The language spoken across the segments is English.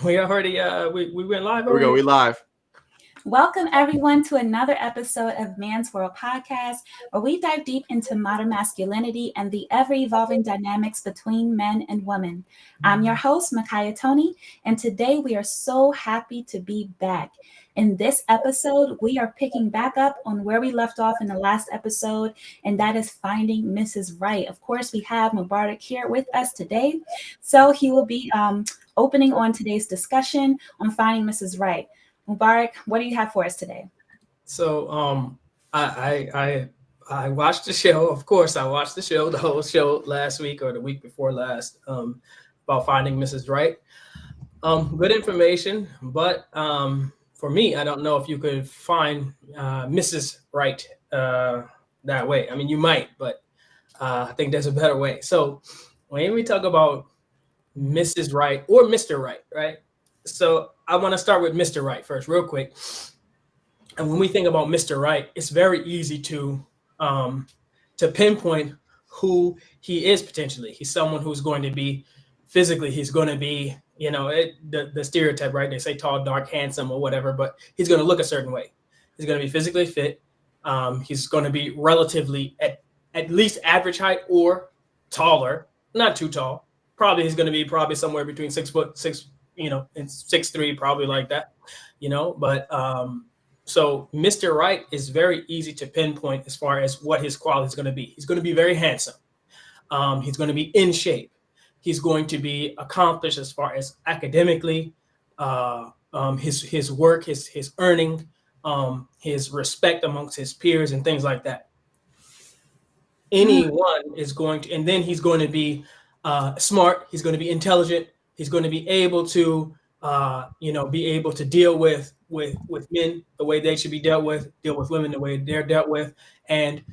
We already we went live Here we go. already. We live. Welcome, everyone, to another episode of Man's World Podcast, where we dive deep into modern masculinity and the ever evolving dynamics between men and women. I'm your host, Micaiah Tony, and today we are so happy to be back. In this episode, we are picking back up on where we left off in the last episode, and that is finding Mrs. Right. Of course, we have Mubarak here with us today, so he will be opening on today's discussion on finding Mrs. Right. Mubarak, what do you have for us today? So I watched the show. Of course, I watched the show, the whole show last week or the week before last, about finding Mrs. Right. Good information, but for me, I don't know if you could find Mrs. Right that way. I mean, you might, but I think there's a better way. So when we talk about Mrs. Right or Mr. Right, right? So I want to start with Mr. Right first, real quick. And when we think about Mr. Right, it's very easy to pinpoint who he is potentially. He's someone who's going to be physically, he's going to be, the stereotype, right? They say tall, dark, handsome, or whatever, but he's going to look a certain way. He's going to be physically fit. He's going to be relatively at least average height or taller, not too tall. Probably he's going to be probably somewhere between 6'6", and 6'3", probably like that, but so Mr. Right is very easy to pinpoint as far as what his quality is going to be. He's going to be very handsome. He's going to be in shape. He's going to be accomplished as far as academically, his work, his earning, his respect amongst his peers and things like that. Anyone is going to, and then he's going to be smart. He's going to be intelligent. He's going to be able to, deal with men the way they should be deal with women the way they're dealt with. And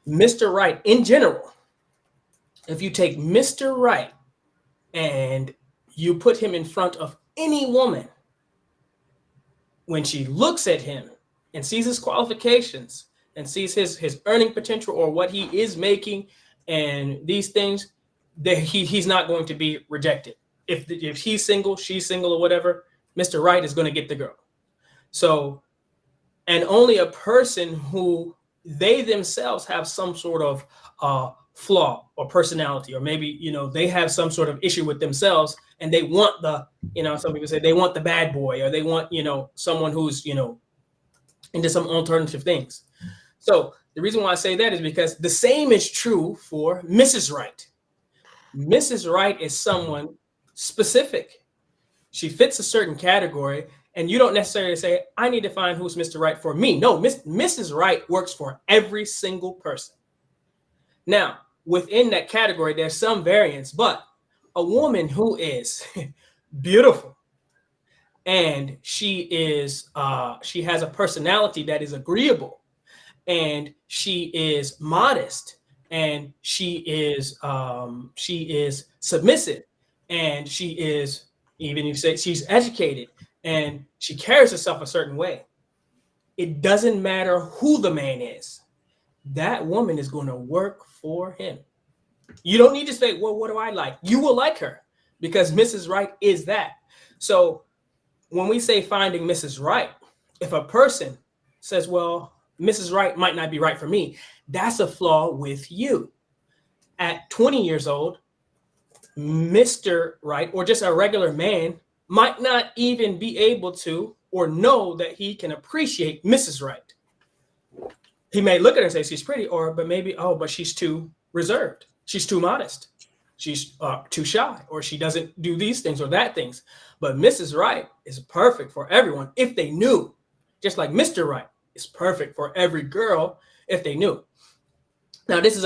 Mr. Right in general, if you take Mr. Right and you put him in front of any woman, when she looks at him and sees his qualifications and sees his earning potential or what he is making and these things, he's not going to be rejected. If he's single, she's single or whatever, Mr. Right is going to get the girl. So, and only a person who they themselves have some sort of flaw or personality, or maybe, they have some sort of issue with themselves and they want some people say they want the bad boy, or they want, someone who's, into some alternative things. So the reason why I say that is because the same is true for Mrs. Right. Mrs. Right is someone specific. She fits a certain category, and you don't necessarily say, I need to find who's Mr. Right for me. No, Mrs. Right works for every single person. Now, within that category, there's some variance, but a woman who is beautiful and she has a personality that is agreeable, and she is modest, and she is submissive, and she is, even if you say she's educated and she carries herself a certain way, it doesn't matter who the man is, that woman is going to work for him. You don't need to say, well, what do I like? You will like her because Mrs. Right is that. So when we say finding Mrs. Right, if a person says, well, Mrs. Right might not be right for me, that's a flaw with you. At 20 years old, Mr. Right, or just a regular man, might not even be able to or know that he can appreciate Mrs. Right. He may look at her and say she's pretty, but maybe, but she's too reserved. She's too modest. She's too shy, or she doesn't do these things or that things. But Mrs. Right is perfect for everyone if they knew, just like Mr. Right is perfect for every girl if they knew. Now, this is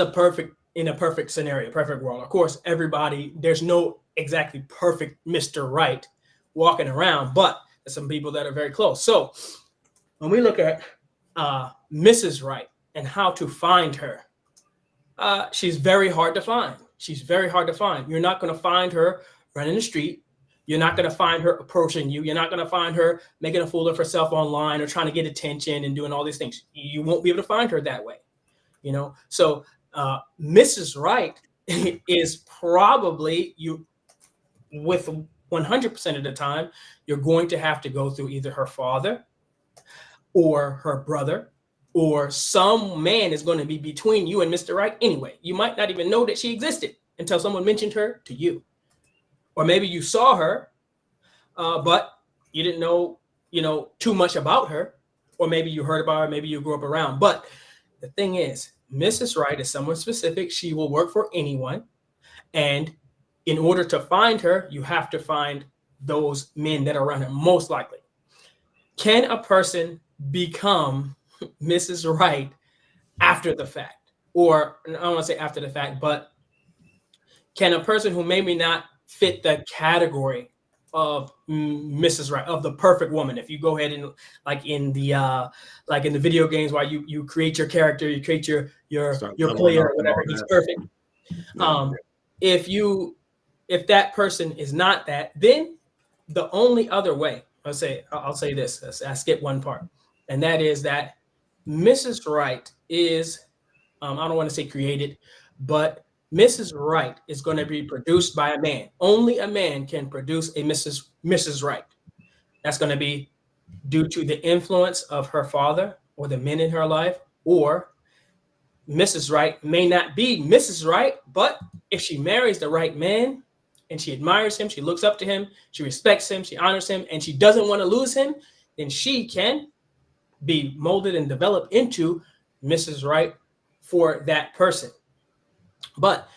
in a perfect scenario, perfect world. Of course, there's no exactly perfect Mr. Right walking around, but there's some people that are very close. So when we look at Mrs. Right and how to find her, she's very hard to find. She's very hard to find. You're not going to find her running the street. You're not going to find her approaching you. You're not going to find her making a fool of herself online or trying to get attention and doing all these things. You won't be able to find her that way. So Mrs. Right is probably, with 100% of the time, you're going to have to go through either her father or her brother, or some man is going to be between you and Mr. Right anyway. You might not even know that she existed until someone mentioned her to you. Or maybe you saw her, but you didn't know, too much about her. Or maybe you heard about her, maybe you grew up around. But the thing is, Mrs. Right is someone specific. She will work for anyone. And in order to find her, you have to find those men that are around her, most likely. Can a person become Mrs. Right after the fact? Or I don't want to say after the fact, but can a person who maybe not fit the category of Mrs. Right, of the perfect woman, if you go ahead and like in the video games while you create your character, you create your player or whatever, he's perfect. If that person is not that, then the only other way, I'll say this, I skip one part, and that is that Mrs. Right is, I don't want to say created, but Mrs. Right is going to be produced by a man. Only a man can produce a Mrs. Right. That's going to be due to the influence of her father or the men in her life, or Mrs. Right may not be Mrs. Right, but if she marries the right man and she admires him, she looks up to him, she respects him, she honors him, and she doesn't want to lose him, then she can be molded and developed into Mrs. Right for that person. But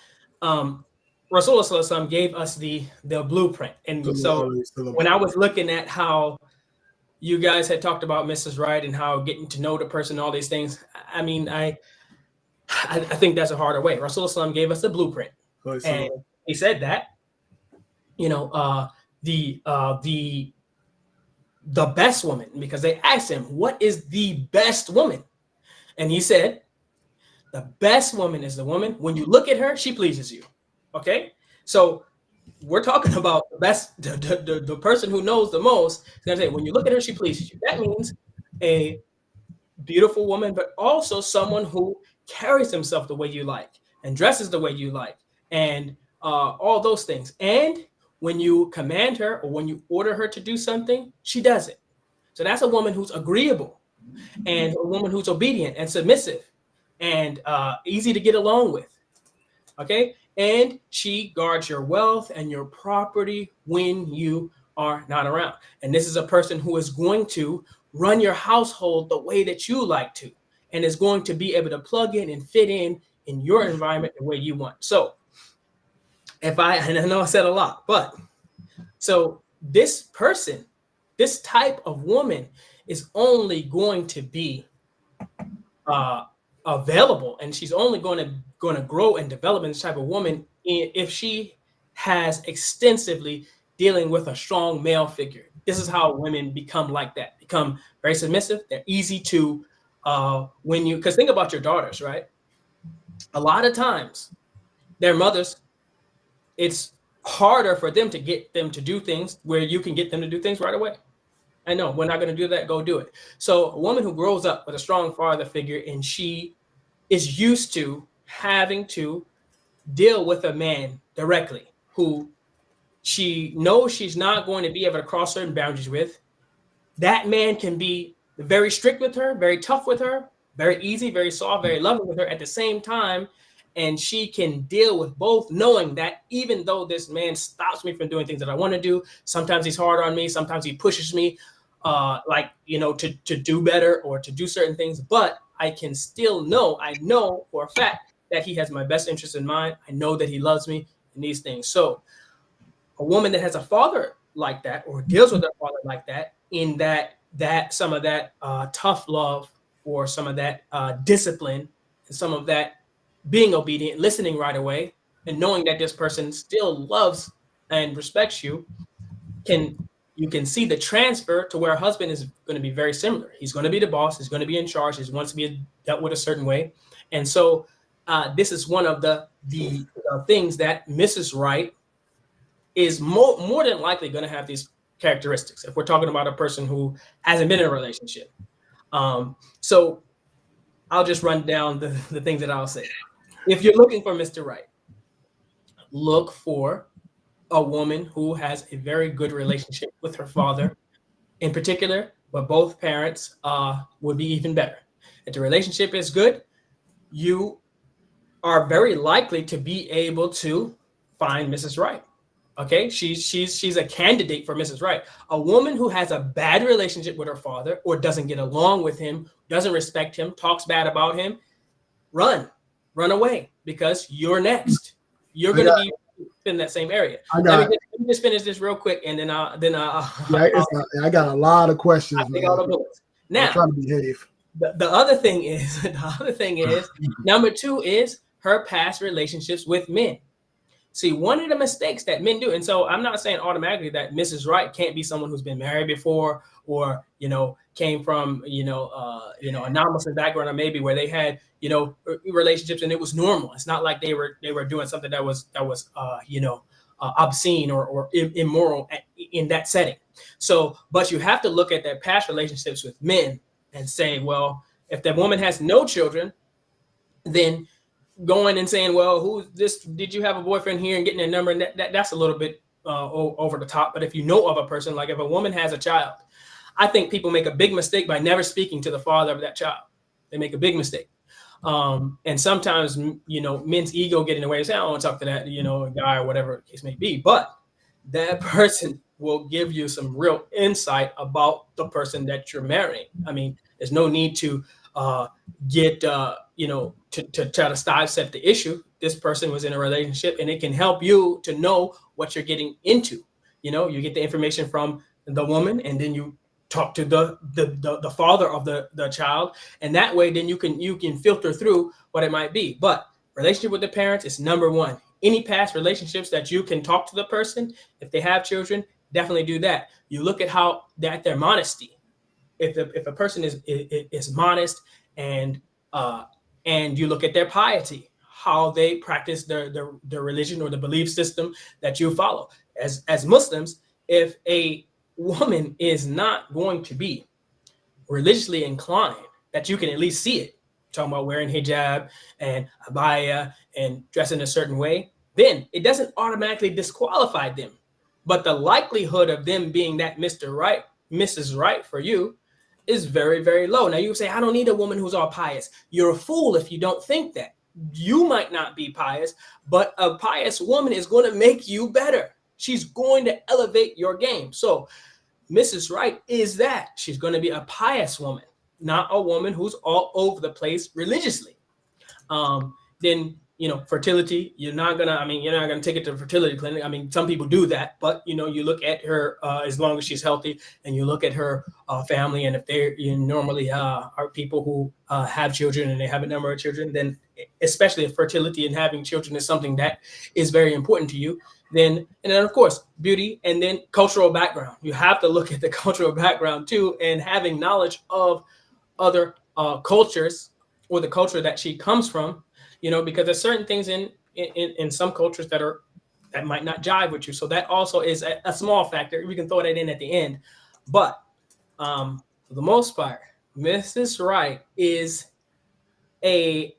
Rasulullah gave us the blueprint. And so when I was looking at how you guys had talked about Mrs. Right and how getting to know the person, all these things, I mean, I think that's a harder way. Rasulullah gave us the blueprint. And he said that, the best woman, because they asked him, what is the best woman? And he said, the best woman is the woman, when you look at her, she pleases you. Okay? So we're talking about the best, the person who knows the most is going to say, when you look at her, she pleases you. That means a beautiful woman, but also someone who carries himself the way you like and dresses the way you like and all those things. And when you command her or when you order her to do something, she does it. So that's a woman who's agreeable and a woman who's obedient and submissive and easy to get along with. Okay? And she guards your wealth and your property when you are not around. And this is a person who is going to run your household the way that you like to, and is going to be able to plug in and fit in your environment the way you want. So and I know I said a lot, but so this person, this type of woman is only going to be available, and she's only going to grow and develop in this type of woman if she has extensively dealing with a strong male figure. This is how women become like that, become very submissive. They're easy to because think about your daughters, right? A lot of times their mothers, it's harder for them to get them to do things where you can get them to do things right away. I know, we're not going to do that, go do it. So a woman who grows up with a strong father figure and she is used to having to deal with a man directly who she knows she's not going to be able to cross certain boundaries with. That man can be very strict with her, very tough with her, very easy, very soft, very loving with her at the same time. And she can deal with both, knowing that even though this man stops me from doing things that I want to do, sometimes he's hard on me, sometimes he pushes me to do better or to do certain things, but I can still I know for a fact that he has my best interest in mind. I know that he loves me in these things. So a woman that has a father like that or deals with a father like that, in that some of that tough love or some of that discipline and some of that being obedient, listening right away, and knowing that this person still loves and respects you, you can see the transfer to where a husband is going to be very similar. He's going to be the boss. He's going to be in charge. He wants to be dealt with a certain way. And so this is one of the things that Mrs. Right is more than likely going to have these characteristics if we're talking about a person who hasn't been in a relationship. So I'll just run down the things that I'll say. If you're looking for Mr. Right, look for a woman who has a very good relationship with her father in particular, but both parents would be even better. If the relationship is good, you are very likely to be able to find Mrs. Right. Okay, she's a candidate for Mrs. Right. A woman who has a bad relationship with her father or doesn't get along with him, doesn't respect him, talks bad about him, run away, because you're next. You're going to be in that same area. Let me just finish this real quick, and then I got a lot of questions. I take all the bullets. Now, I'm trying to behave. The other thing is, number two is her past relationships with men. See, one of the mistakes that men do, and so I'm not saying automatically that Mrs. Right can't be someone who's been married before, or came from a non-Muslim background, or maybe where they had relationships and it was normal. It's not like they were doing something that was obscene or immoral in that setting. So, but you have to look at their past relationships with men and say, well, if that woman has no children, then going and saying, well, who's this? Did you have a boyfriend here, and getting a number? And that's a little bit over the top. But if you know of a person, like if a woman has a child, I think people make a big mistake by never speaking to the father of that child. They make a big mistake. And sometimes, men's ego get in the way and say, I don't want to talk to that, guy or whatever the case may be. But that person will give you some real insight about the person that you're marrying. I mean, there's no need to to try to sidestep the issue. This person was in a relationship, and it can help you to know what you're getting into. You get the information from the woman, and then you talk to the father of the child, and that way then you can filter through what it might be. But relationship with the parents is number one. Any past relationships that you can talk to the person, if they have children, definitely do that. You look at their modesty. If a person is modest, and you look at their piety, how they practice their religion or the belief system that you follow. As Muslims, if a woman is not going to be religiously inclined, that you can at least see it, talking about wearing hijab and abaya and dressing a certain way, then it doesn't automatically disqualify them. But the likelihood of them being that Mr. Right, Mrs. Right for you is very, very low. Now you say, I don't need a woman who's all pious. You're a fool if you don't think that. You might not be pious, but a pious woman is going to make you better. She's going to elevate your game. So Mrs. Right is that. She's going to be a pious woman, not a woman who's all over the place religiously. Then, fertility, you're not gonna take it to a fertility clinic. I mean, some people do that, but you look at her as long as she's healthy, and you look at her family, and if they normally are people who have children and they have a number of children, then especially if fertility and having children is something that is very important to you, and then of course beauty, and then cultural background. You have to look at the cultural background too, and having knowledge of other cultures or the culture that she comes from. Because there's certain things in some cultures that might not jive with you. So that also is a small factor. We can throw that in at the end. But for the most part, Mrs. Right is a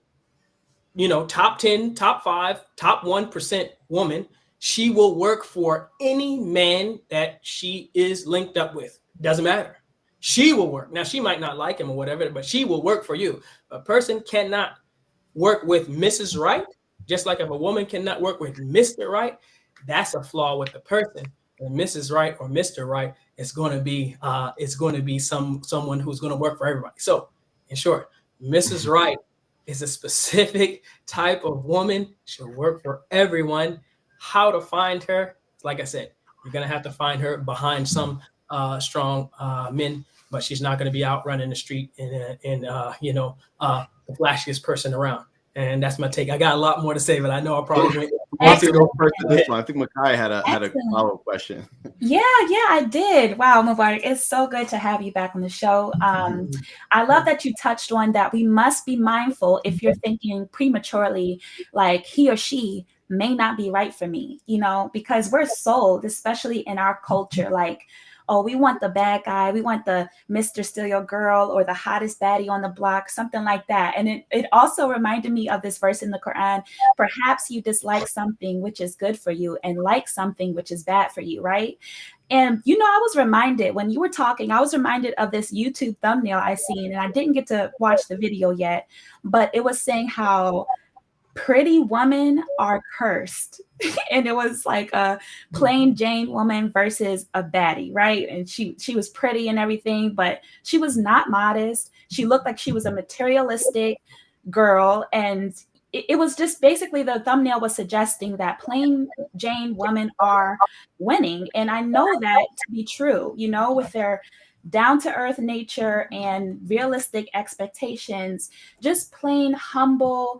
top 10, top 5, top 1% woman. She will work for any man that she is linked up with. Doesn't matter. She will work. Now, she might not like him or whatever, but she will work for you. A person cannot work with Mrs. Right, just like if a woman cannot work with Mr. Right, that's a flaw with the person. And Mrs. Right or Mr. Right is going to be someone who's going to work for everybody. So, in short, Mrs. Right is a specific type of woman. She'll work for everyone. How to find her? Like I said, you're going to have to find her behind some strong men, but she's not going to be out running the street and the flashiest person around. And that's my take. I got a lot more to say, but I know I'll probably I go first to this one. I think Makai had a follow-up question. Yeah, I did. Wow, Mubarak, it's so good to have you back on the show. I love that you touched on that we must be mindful if you're thinking prematurely, like he or she may not be right for me, you know, because we're sold, especially in our culture, like, oh, we want the bad guy, we want the Mr. Steal Your Girl or the hottest baddie on the block, something like that. And it also reminded me of this verse in the Quran: perhaps you dislike something which is good for you and like something which is bad for you, right? And, you know, I was reminded when you were talking, I was reminded of this YouTube thumbnail I seen, and I didn't get to watch the video yet, but it was saying how pretty women are cursed. And it was like a plain Jane woman versus a baddie, right? And she was pretty and everything, but she was not modest. She looked like she was a materialistic girl. And it was just basically, the thumbnail was suggesting that plain Jane women are winning. And I know that to be true, you know, with their down to earth nature and realistic expectations, just plain humble,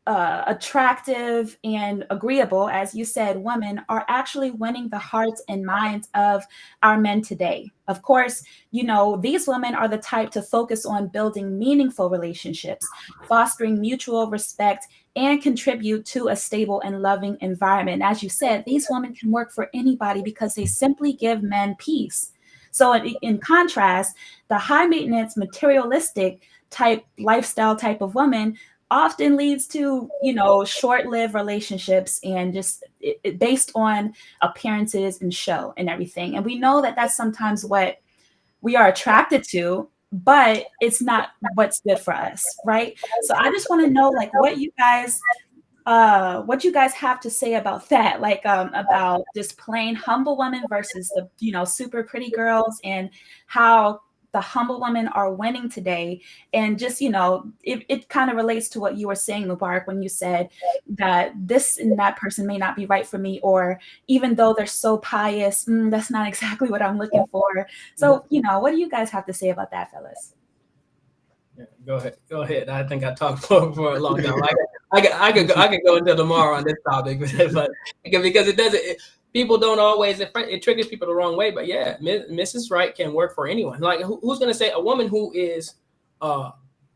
attractive and agreeable, as you said, women are actually winning the hearts and minds of our men today. Of course, you know, these women are the type to focus on building meaningful relationships, fostering mutual respect, and contribute to a stable and loving environment. As you said, these women can work for anybody because they simply give men peace. So in contrast, the high maintenance, materialistic type lifestyle type of woman often leads to, you know, short-lived relationships and just based on appearances and show and everything. And we know that that's sometimes what we are attracted to, but it's not what's good for us, right? So I just want to know, like, what you guys have to say about that, like about just plain humble women versus the, you know, super pretty girls, and how the humble women are winning today. And just, you know, it kind of relates to what you were saying, Mubarak, when you said that this and that person may not be right for me, or even though they're so pious, that's not exactly what I'm looking for. So, you know, what do you guys have to say about that, fellas? Yeah, go ahead. I think I talked for a long time. I could go until tomorrow on this topic, but because it doesn't. People don't always, it triggers people the wrong way. But yeah, Mrs. Right can work for anyone. Like, who's going to say a woman who is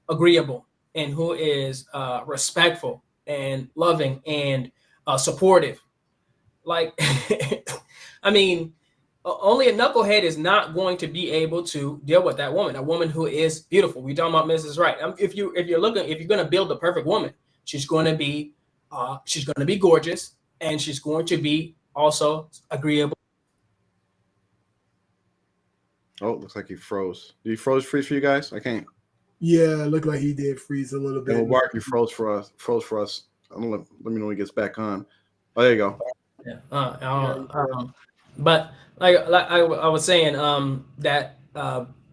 agreeable and who is respectful and loving and supportive? Like, I mean, only a knucklehead is not going to be able to deal with that woman. A woman who is beautiful. We're talking about Mrs. Right. If you're going to build the perfect woman, she's going to be gorgeous, and she's going to be also agreeable. Oh, looks like he froze. Did he freeze for you guys? I can't. Yeah, it looked like he did freeze a little bit. And Mark, you froze for us. I'm gonna let me know when he gets back on. Oh, there you go. Yeah. But like I was saying, that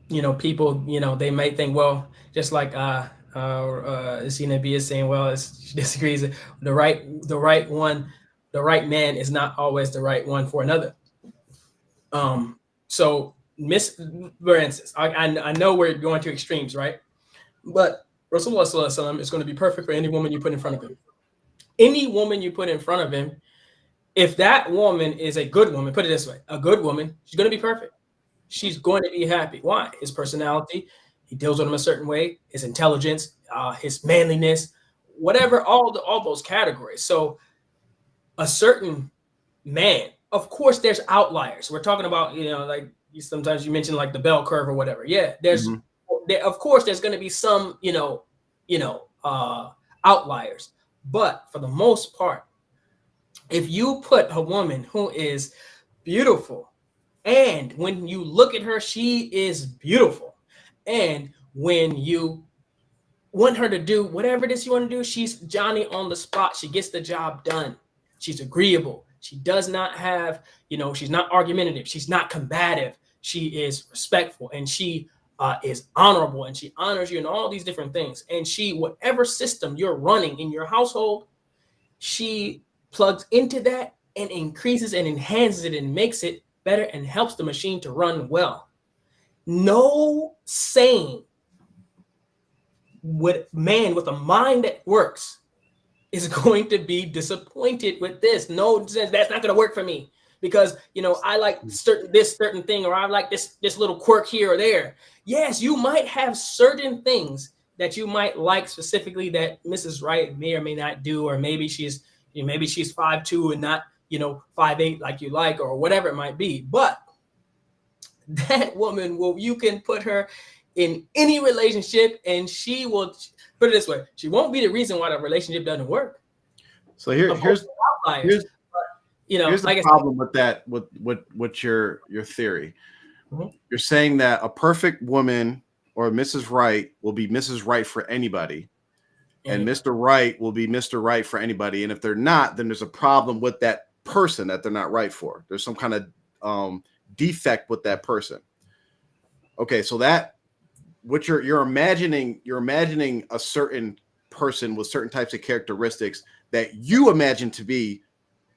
you know, people, you know, they may think, well, just like Zina B is saying, well, she disagrees. The right man is not always the right one for another. So for instance, I know we're going to extremes, right? But Rasulullah Sallallahu Alaihi Wasallam is going to be perfect for any woman you put in front of him. Any woman you put in front of him, if that woman is a good woman, put it this way, a good woman, she's going to be perfect. She's going to be happy. Why? His personality, he deals with him a certain way, his intelligence, his manliness, whatever, all those categories. So a certain man, of course, there's outliers. We're talking about, you know, like sometimes you mention like the bell curve or whatever. Yeah, of course, there's going to be some, outliers. But for the most part, if you put a woman who is beautiful, and when you look at her, she is beautiful, and when you want her to do whatever it is you want to do, she's Johnny on the spot. She gets the job done. She's agreeable. She does not have, she's not argumentative. She's not combative. She is respectful, and she is honorable, and she honors you in all these different things. And she, whatever system you're running in your household, she plugs into that and increases and enhances it and makes it better and helps the machine to run well. No sane man with a mind that works is going to be disappointed with this. No, that's not going to work for me because, I like certain thing, or I like this little quirk here or there. Yes, you might have certain things that you might like specifically that Mrs. Wright may or may not do, or maybe she's 5'2" and not 5'8" like you like, or whatever it might be. But that woman you can put her in any relationship, and she will, put it this way, she won't be the reason why the relationship doesn't work. So here's outliers. Here's the problem with that, with your theory. Mm-hmm. You're saying that a perfect woman or Mrs. Right will be Mrs. Right for anybody, and Mr. Right will be Mr. Right for anybody. And if they're not, then there's a problem with that person that they're not right for. There's some kind of defect with that person. Okay, so that what you're imagining a certain person with certain types of characteristics that you imagine to be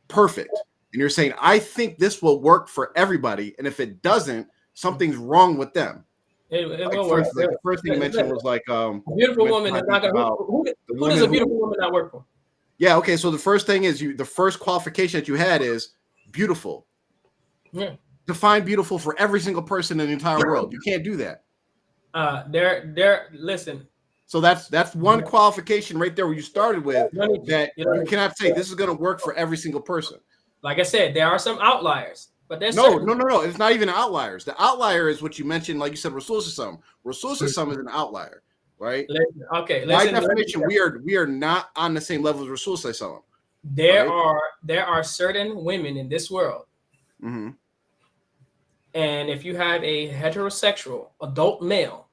perfect, and you're saying, I think this will work for everybody, and if it doesn't, something's wrong with them. The first thing you mentioned was like a beautiful woman is not gonna. Who does a beautiful woman not work for? Yeah, okay. So the first thing is the first qualification that you had is beautiful. Yeah. Define beautiful for every single person in the entire world. You can't do that. Listen. So that's one qualification right there where you started with that you cannot say this is going to work for every single person. Like I said, there are some outliers, but there's no. It's not even outliers. The outlier is what you mentioned, like you said, Rasul Sassam. Rasul Sassam is an outlier, right? By definition, we are not on the same level as Rasul Sassam. There are certain women in this world, mm-hmm. and if you have a heterosexual adult male,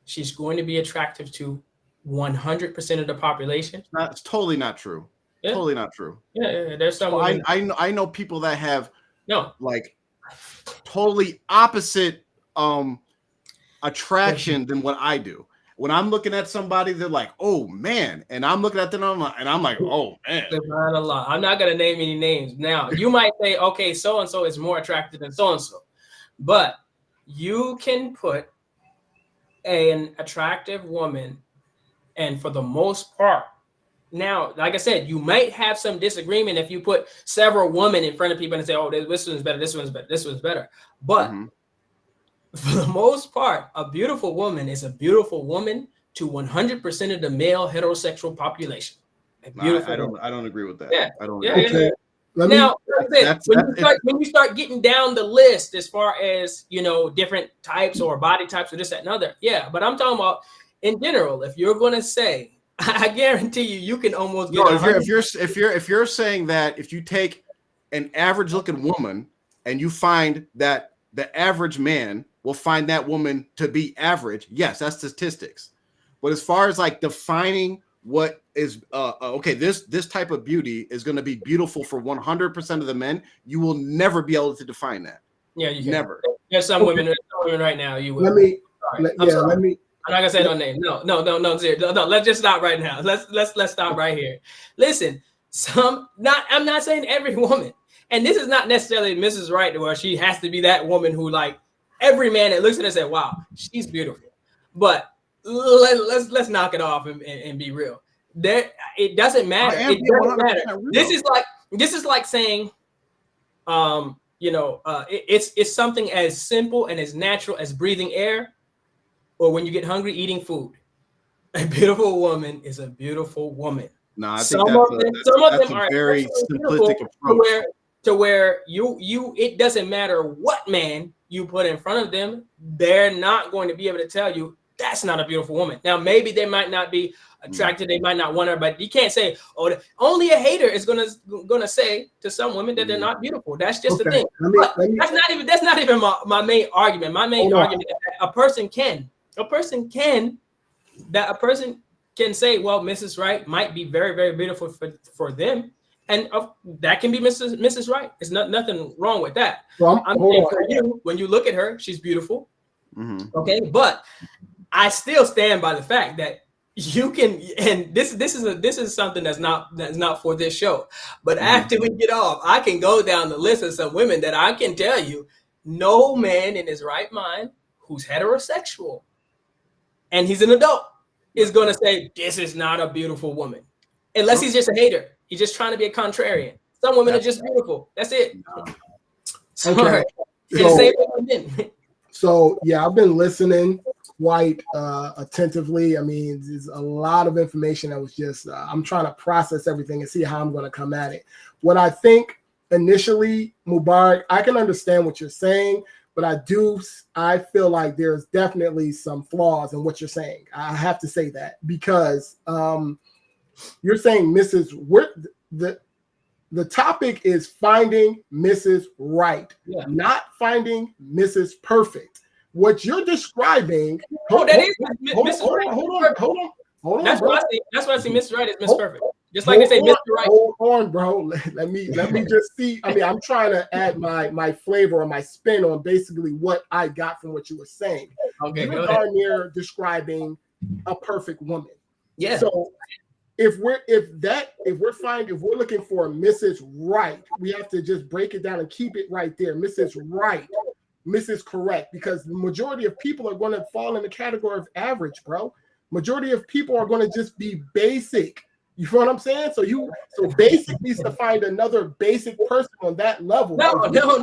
she's going to be attractive to 100% of the population. It's totally not true. Yeah. Totally not true. Yeah. There's some. I know people that have like totally opposite attraction than what I do. When I'm looking at somebody, they're like, "Oh man," and I'm looking at them, and I'm like, "Oh man." I'm not gonna name any names now. You might say, "Okay, so and so is more attractive than so and so," but you can put an attractive woman, and for the most part, now, like I said, you might have some disagreement if you put several women in front of people and say, "Oh, this one's better, this one's better, this one's better." But for the most part, a beautiful woman is a beautiful woman to 100% of the male heterosexual population. I don't agree with that. Yeah. I don't. Yeah. Okay. Now, when you start getting down the list as far as different types or body types or this, that, and other, yeah. But I'm talking about in general. If you're going to say, I guarantee you can almost get. If you're saying that if you take an average looking woman and you find that the average man will find that woman to be average, yes, that's statistics. But as far as like defining what is this type of beauty is going to be beautiful for 100% of the men, you will never be able to define that. Yeah, you never. There's some women right now. You will. Let me. I'm not gonna say no name. No. Let's just stop right now. Let's stop right here. Listen, I'm not saying every woman, and this is not necessarily Mrs. Right, where she has to be that woman who like every man that looks at her and says, "Wow, she's beautiful." But let's knock it off and be real. It doesn't matter. It doesn't matter. This is like saying, it's something as simple and as natural as breathing air, or when you get hungry, eating food. A beautiful woman is a beautiful woman. No, I think some of them are very simplistic approach. To where it doesn't matter what man you put in front of them, they're not going to be able to tell you that's not a beautiful woman. Now, maybe they might not be attracted, they might not want her, but you can't say, "Oh, only a hater is gonna say to some women that they're not beautiful." That's just the thing. That's not even my main argument. My main argument is that a person can say, "Well, Mrs. Right might be very, very beautiful for them." And that can be Mrs. Right. There's nothing wrong with that. I'm saying for you, when you look at her, she's beautiful. Mm-hmm. Okay, but I still stand by the fact that you can, and this is something that's not for this show. But after we get off, I can go down the list of some women that I can tell you, no man in his right mind who's heterosexual and he's an adult is going to say this is not a beautiful woman, unless he's just a hater. He's just trying to be a contrarian. Some women are just beautiful. That's it. Okay. So yeah, I've been listening quite attentively. I mean, there's a lot of information that was just, I'm trying to process everything and see how I'm going to come at it. What I think initially, Mubarak, I can understand what you're saying, but I feel like there's definitely some flaws in what you're saying. I have to say that because you're saying the topic is finding Mrs. Right, not finding Mrs. Perfect. What you're describing. Hold on. That's what I see. Mrs. Right is Miss Perfect. Just like they say, Mr. Right. Hold on, bro. Let me just see. I mean, I'm trying to add my flavor or my spin on basically what I got from what you were saying. Okay, you're darn near describing a perfect woman. Yeah. So if we're looking for Mrs. Right, we have to just break it down and keep it right there. Mrs. Right, Mrs. Correct, because the majority of people are going to fall in the category of average, bro. Majority of people are going to just be basic. You feel what I'm saying? So basic needs to find another basic person on that level. No. You're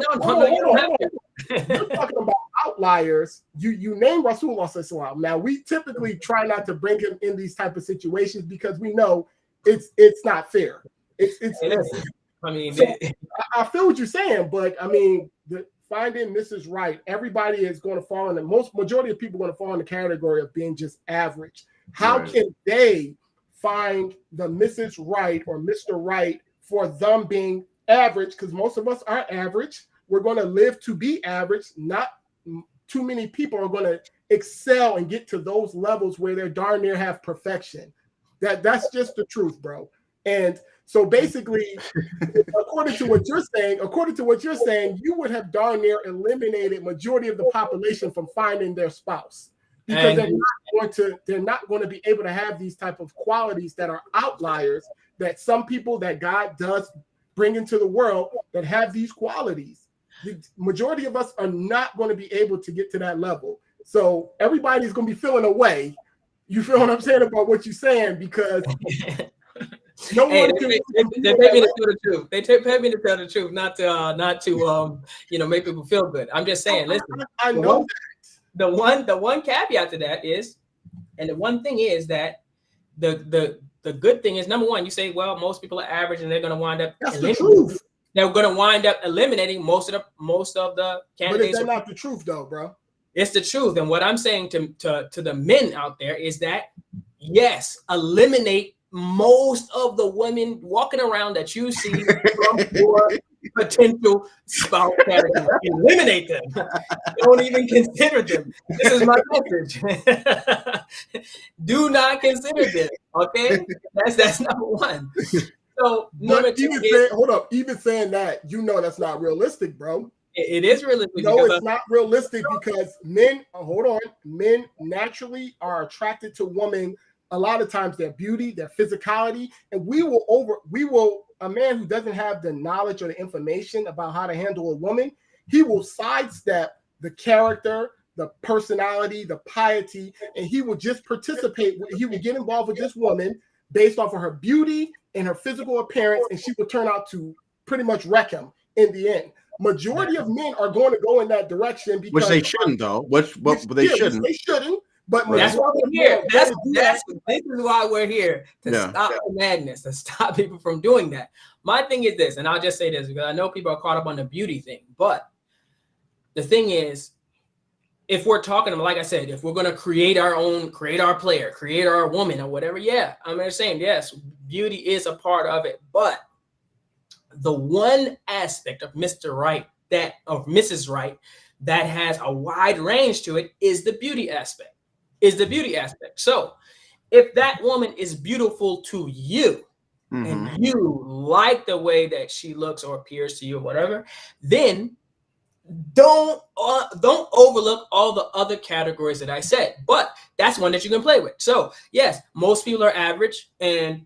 talking about outliers. You name Rasulullah Sallallahu Alaihi Wasallam. Now we typically try not to bring him in these type of situations because we know it's not fair. I mean, so I feel what you're saying, but I mean, finding Mrs. Right, everybody is going to fall in the majority of people are going to fall in the category of being just average. How can they find the Mrs. Right or Mr. Right for them being average? Because most of us are average. We're going to live to be average. Not too many people are going to excel and get to those levels where they're darn near have perfection. That's just the truth, bro. And so basically, according to what you're saying, you would have darn near eliminated majority of the population from finding their spouse. Because they're not going to be able to have these type of qualities that are outliers, that some people that God does bring into the world that have these qualities. The majority of us are not going to be able to get to that level. So everybody's going to be feeling away. You feel what I'm saying about what you're saying? Because no one can. They pay me to tell the truth. They pay me to tell the truth, not to make people feel good. I'm just saying. Listen, I know. The one caveat to that is, and the one thing is that the good thing is, number one, you say, well, most people are average and they're going to wind up. That's the truth. They're going to wind up eliminating most of the candidates. But is that not the truth, though, bro? It's the truth. And what I'm saying to the men out there is that, yes, eliminate most of the women walking around that you see from your potential spouse category. Eliminate them. Don't even consider them. This is my message. Do not consider them. Okay, that's number one. So number two is, hold up. Even saying that, that's not realistic, bro. It is realistic. No, it's not realistic because men naturally are attracted to women. A lot of times their beauty, their physicality, and a man who doesn't have the knowledge or the information about how to handle a woman, he will sidestep the character, the personality, the piety, and he will just participate. He will get involved with this woman based off of her beauty and her physical appearance, and she will turn out to pretty much wreck him in the end. Majority of men are going to go in that direction because which they shouldn't, though. They shouldn't. They shouldn't. But that's why we're here. This is why we're here, to stop the madness, to stop people from doing that. My thing is this, and I'll just say this because I know people are caught up on the beauty thing, but the thing is, if we're talking, like I said, if we're going to create our player, create our woman or whatever, I'm just saying, yes, beauty is a part of it, but the one aspect of Mr. Right of Mrs. Right that has a wide range to it is the beauty aspect. So if that woman is beautiful to you and you like the way that she looks or appears to you or whatever, then don't overlook all the other categories that I said. But that's one that you can play with. So yes, most people are average, and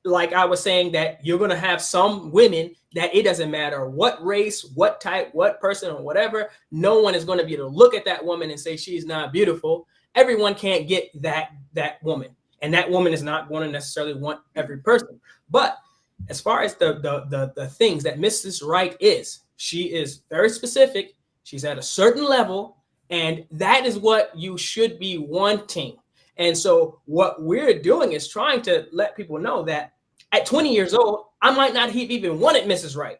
like I was saying, that you're going to have some women that it doesn't matter what race, what type, what person or whatever, no one is going to be able to look at that woman and say she's not beautiful. Everyone can't get that woman, and that woman is not going to necessarily want every person. But as far as the things that Mrs. Right is, she is very specific. She's at a certain level, And that is what you should be wanting. And so what we're doing is trying to let people know that at 20 years old, I might not have even wanted Mrs. Right.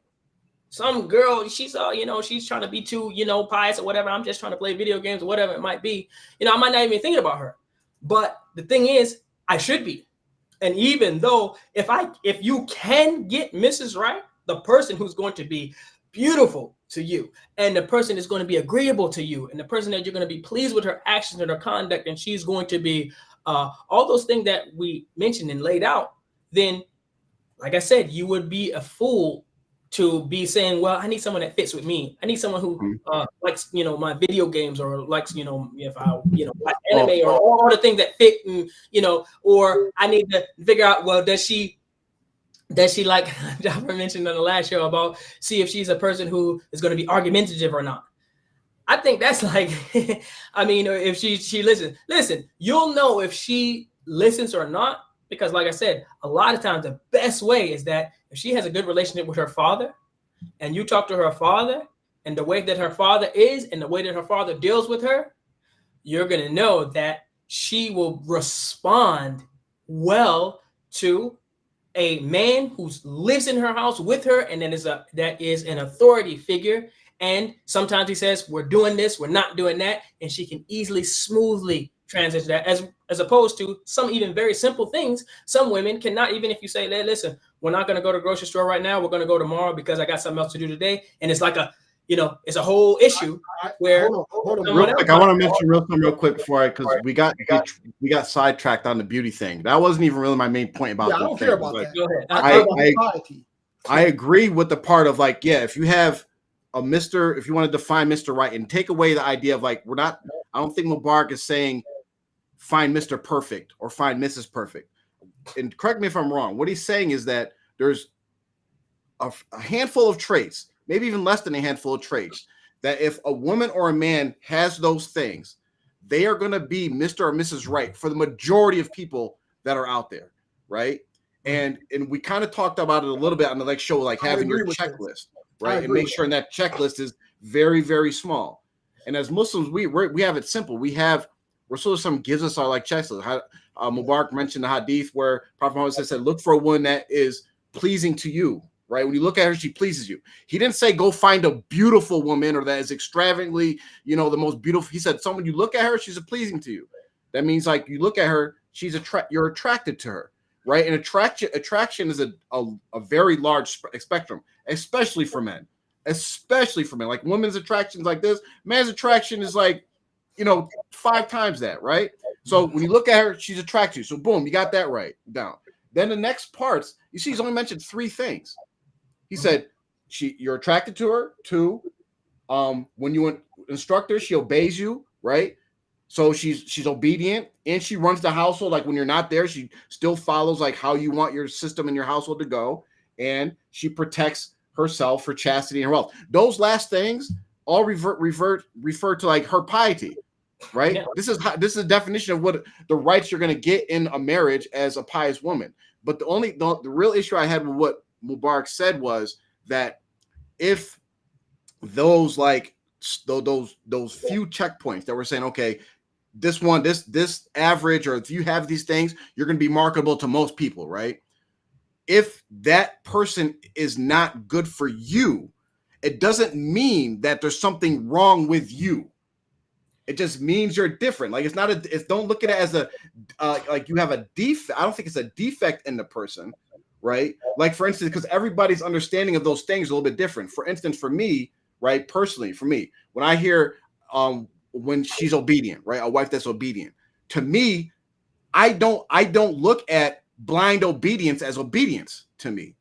Some girl, she's she's trying to be too, pious or whatever. I'm just trying to play video games or whatever it might be. I might not even thinking about her. But the thing is, I should be. And even though if you can get Mrs. Right, the person who's going to be beautiful to you, and the person is going to be agreeable to you, and the person that you're going to be pleased with her actions and her conduct, and she's going to be all those things that we mentioned and laid out, then, like I said, you would be a fool to be saying, well, I need someone that fits with me. I need someone who likes, my video games, or likes, if I, like anime, or all the things that fit, and, or I need to figure out, well, does she like Jaffer mentioned on the last show about see if she's a person who is going to be argumentative or not. I think that's like, if she listens. Listen, you'll know if she listens or not, because like I said, a lot of times the best way is that if she has a good relationship with her father, and you talk to her father, and the way that her father is, and the way that her father deals with her, you're going to know that she will respond well to a man who lives in her house with her, and that is an authority figure. And sometimes he says, we're doing this, we're not doing that, and she can easily, smoothly transition that, as opposed to some even very simple things. Some women cannot, even if you say, hey, listen, we're not going to go to the grocery store right now, we're going to go tomorrow because I got something else to do today. And it's like it's a whole issue where hold on. Real quick, I want to mention real quick before because we got sidetracked on the beauty thing. That wasn't even really my main point about. I don't care about that. Go ahead. I agree with the part of like, yeah, if you have a Mr., if you want to define Mr. Right and take away the idea of like, I don't think Mubarak is saying find Mr. Perfect or find Mrs. Perfect. And correct me if I'm wrong. What he's saying is that there's a handful of traits, maybe even less than a handful of traits, that if a woman or a man has those things, they are going to be Mr. or Mrs. Right for the majority of people that are out there, right? And we kind of talked about it a little bit on the next show, like having your checklist, right? And make sure that checklist is very, very small. And as Muslims, we have it simple. Rasulullah gives us our like checklist. Mubarak mentioned the hadith where Prophet Muhammad said, look for a woman that is pleasing to you, right? When you look at her, she pleases you. He didn't say go find a beautiful woman or that is extravagantly, the most beautiful. He said someone you look at her, she's pleasing to you. That means like you look at her, you're attracted to her, right? And attraction is a very large spectrum, especially for men. Like women's attraction is like this, man's attraction is like, 5 times that, right? So when you look at her, she's attracted you. So boom, you got that right down. Then the next parts, you see, he's only mentioned 3 things. He said you're attracted to her. 2, when you instruct her, she obeys you, right? So she's obedient and she runs the household. Like when you're not there, she still follows like how you want your system and your household to go, and she protects herself, her chastity, and her wealth. Those last things all refer to like her piety. Right. Yeah. This is a definition of what the rights you're going to get in a marriage as a pious woman. But the real issue I had with what Mubarak said was that if those those few checkpoints that we're saying, okay, this average, or if you have these things, you're going to be marketable to most people, right? If that person is not good for you, it doesn't mean that there's something wrong with you. It just means you're different. Like don't look at it as like you have a defect. I don't think it's a defect in the person, right? Like for instance, because everybody's understanding of those things is a little bit different. For instance, for me, right, personally, for me, when I hear when she's obedient, right, a wife that's obedient, to me, I don't look at blind obedience as obedience to me,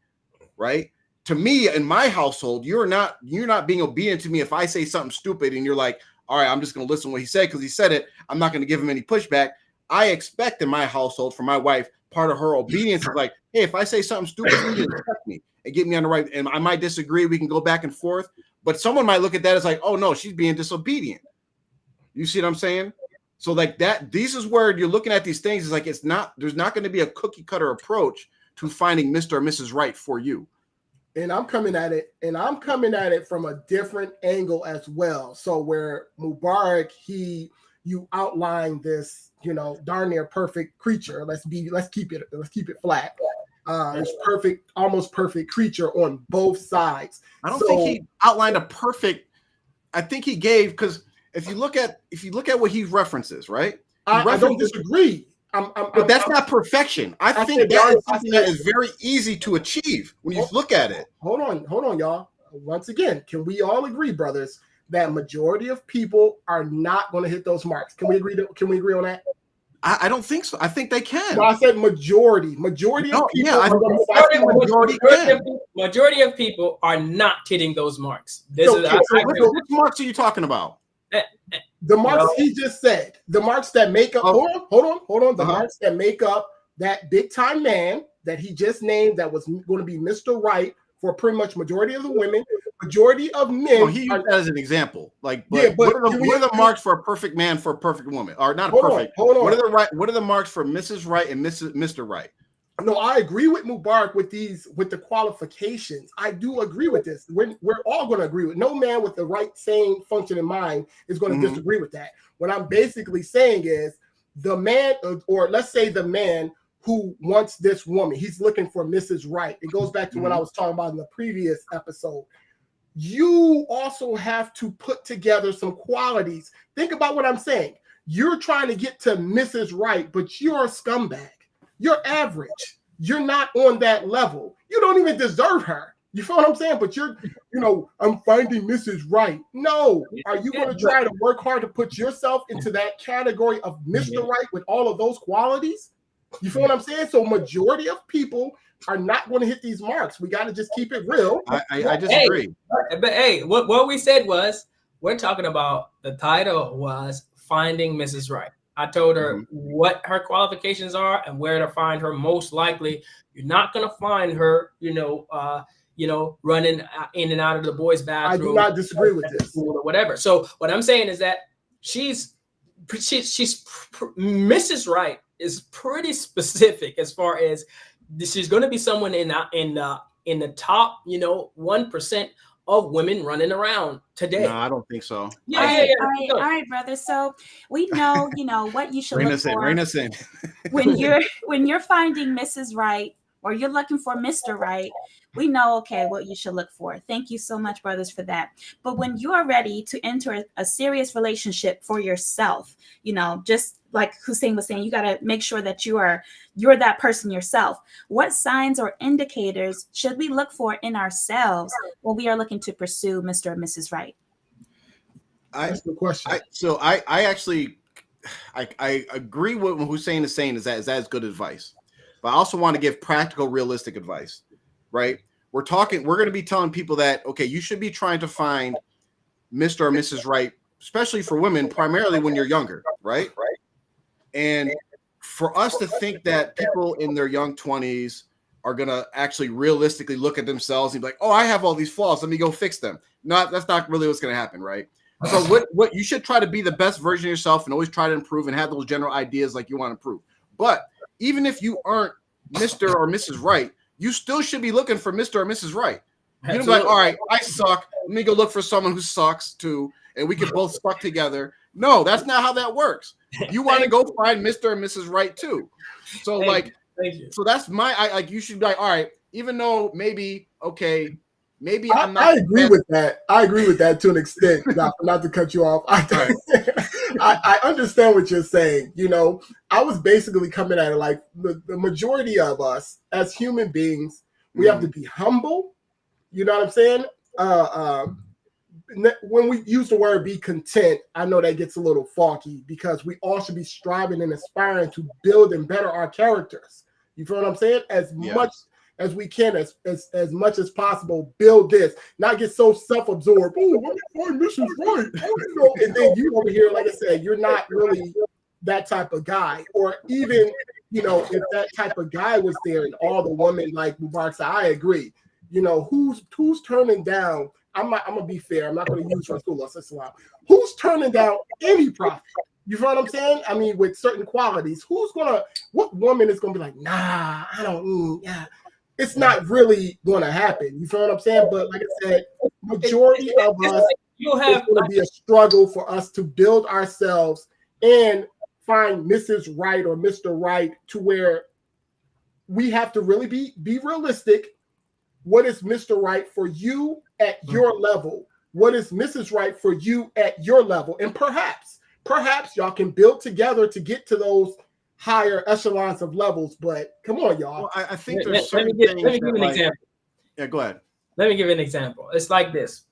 right? To me, in my household, you're not being obedient to me if I say something stupid and you're like, all right, I'm just going to listen to what he said because he said it. I'm not going to give him any pushback. I expect in my household, for my wife, part of her obedience is like, hey, if I say something stupid, you can correct me and get me on the right. And I might disagree. We can go back and forth. But someone might look at that as like, oh, no, she's being disobedient. You see what I'm saying? So like that, this is where you're looking at these things. It's like there's not going to be a cookie cutter approach to finding Mr. or Mrs. Right for you. And I'm coming at it from a different angle as well. So where Mubarak, you outline this, darn near perfect creature. Let's keep it flat. It's perfect, almost perfect creature on both sides. I don't think he outlined a perfect. I think he gave, because if you look at what he references, right? I don't disagree. But that's not perfection. I think that is something that is very easy to achieve when you look at it. Hold on, y'all. Once again, can we all agree, brothers, that majority of people are not going to hit those marks? Can we agree on that? I don't think so. I think they can. Well, I said majority. Majority of people. Yeah, majority of people are not hitting those marks. Which marks are you talking about? The marks he just said. The marks that make up. Hold on. The marks that make up that big time man that he just named, that was going to be Mr. Right for pretty much majority of the women. Majority of men. He used that as an example. What are the marks for a perfect man for a perfect woman? Or not perfect. Hold on. What are the marks for Mrs. Right and Mr. Right? No, I agree with Mubarak with the qualifications. I do agree with this. We're all going to agree with. No man with the right same function in mind is going to disagree with that. What I'm basically saying is the man, or let's say the man who wants this woman, he's looking for Mrs. Right. It goes back to what I was talking about in the previous episode. You also have to put together some qualities. Think about what I'm saying. You're trying to get to Mrs. Right, but you're a scumbag. You're average. You're not on that level. You don't even deserve her. You feel what I'm saying? But I'm finding Mrs. Right. No. Are you going to try to work hard to put yourself into that category of Mr. Right with all of those qualities? You feel what I'm saying? So majority of people are not going to hit these marks. We got to just keep it real. I disagree. But hey, what we said was, we're talking about, the title was Finding Mrs. Right. I told her what her qualifications are and where to find her most likely. You're not going to find her, running in and out of the boys' bathroom. I do not disagree with this. Or whatever. So what I'm saying is that she's Mrs. Right is pretty specific as far as she's going to be someone in the top, 1% of women running around today. No, I don't think so. All right, brother. So we know, what you should look for. Rein us in. when you're finding Mrs. Right, or you're looking for Mr. Right, we know, what you should look for. Thank you so much, brothers, for that. But when you are ready to enter a serious relationship for yourself, just like Hussein was saying, you got to make sure that you're that person yourself. What signs or indicators should we look for in ourselves when we are looking to pursue Mr. and Mrs. Right? That's the question. I agree with what Hussein is saying. Is that good advice? But I also want to give practical, realistic advice, right? We're going to be telling people that, you should be trying to find Mr. or Mrs. Right, especially for women, primarily when you're younger, right? And for us to think that people in their young 20s are going to actually realistically look at themselves and be like, I have all these flaws, let me go fix them. No, that's not really what's going to happen, right? So what you should try to be the best version of yourself and always try to improve and have those general ideas like you want to improve. But even if you aren't Mr. or Mrs. Right, you still should be looking for Mr. or Mrs. Right. You're be like, all right, I suck. Let me go look for someone who sucks too, and we can both suck together. No, that's not how that works. You want to go find Mr. and Mrs. Right too. So Thank you. So that's you should be like, all right, even though maybe I'm not. I agree with that. I agree with that to an extent. Not to cut you off. I understand what you're saying. I was basically coming at it like the majority of us as human beings, we have to be humble. You know what I'm saying? When we use the word be content, I know that gets a little faulty because we all should be striving and aspiring to build and better our characters. You feel what I'm saying? As much as we can, as much as possible, build this. Not get so self-absorbed. Oh, let me find Mrs. Right. And then you over here, like I said, you're not really that type of guy. Or even, if that type of guy was there and all the women like Mubarak said, I agree. Who's turning down? I'm gonna be fair. I'm not gonna use Rasulullah. Who's turning down any prophet? You feel what I'm saying? I mean, with certain qualities, what woman is gonna be like, nah, I don't. Yeah, it's not really going to happen. You feel what I'm saying? But like I said, majority of us, you'll have it's going to be a struggle for us to build ourselves and find Mrs. Right or Mr. Right, to where we have to really be realistic. What is Mr. Right for you at your level? What is Mrs. Right for you at your level? And perhaps y'all can build together to get to those higher echelons of levels. But come on, y'all. Well, I think there's let me certain give things an that, like, example. yeah, go ahead. Let me give you an example. It's like this.